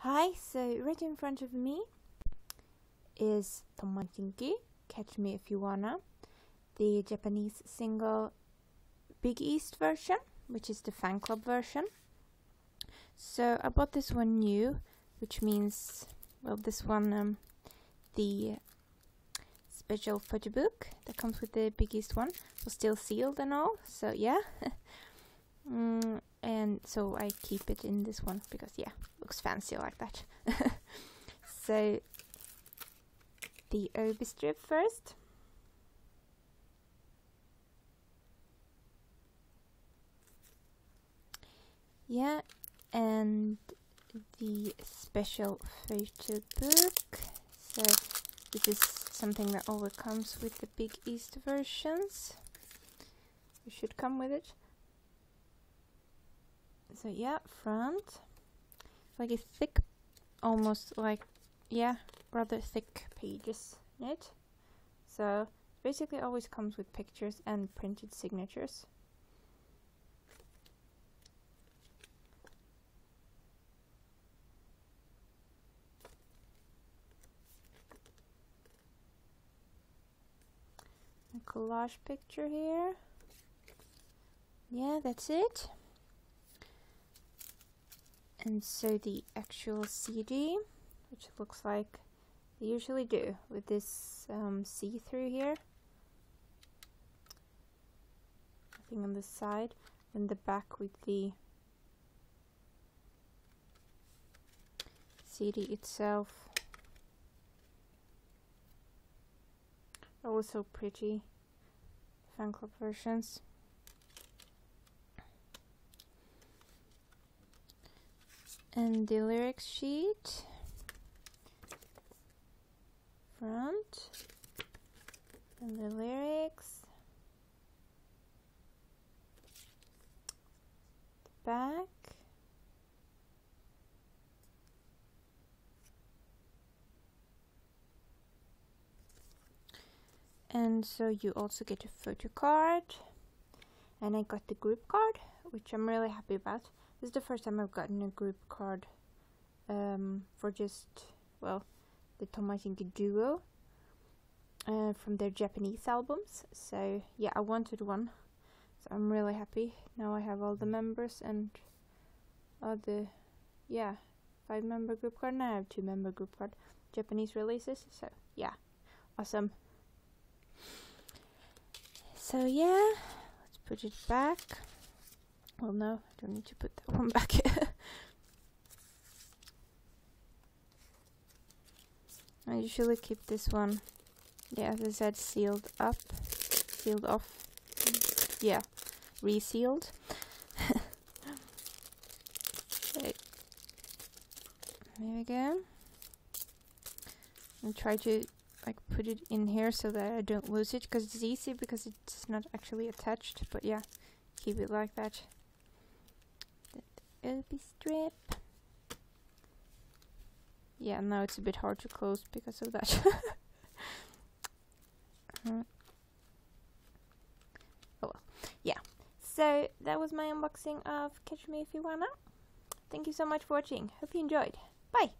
Hi, so right in front of me is Tohoshinki, Catch Me If You Wanna, the Japanese single Bigeast version, which is the fan club version. So I bought this one new, which means, well, this one, the special photobook that comes with the Bigeast one was still sealed and all, so yeah. And so I keep it in this one because, yeah, looks fancy like that. So the OB strip first. Yeah, and the special photo book. So this is something that always comes with the Bigeast versions. It should come with it. So yeah, front, like a thick, almost like, yeah, rather thick pages in it. So basically always comes with pictures and printed signatures. A collage picture here. Yeah, that's it. And so the actual CD, which looks like they usually do with this see-through here. Nothing on the side, and the back with the CD itself. Also pretty fan club versions. And the lyrics sheet, front, and the lyrics, the back, and so you also get a photo card, and I got the group card, which I'm really happy about. This is the first time I've gotten a group card for just, well, the Tohoshinki duo from their Japanese albums. So yeah, I wanted one, so I'm really happy. Now I have all the members and all the, yeah, 5-member group card. Now I have 2-member group card, Japanese releases. So yeah, awesome. So yeah, let's put it back. Well, no, I don't need to put that one back. I usually keep this one, yeah, as I said, sealed up, sealed off, yeah, resealed. So, there we go. And try to like put it in here so that I don't lose it, because it's easy because it's not actually attached, but yeah, keep it like that. OB strip. Yeah, now it's a bit hard to close because of that. Oh well, yeah. So that was my unboxing of Catch Me If You Wanna. Thank you so much for watching. Hope you enjoyed. Bye!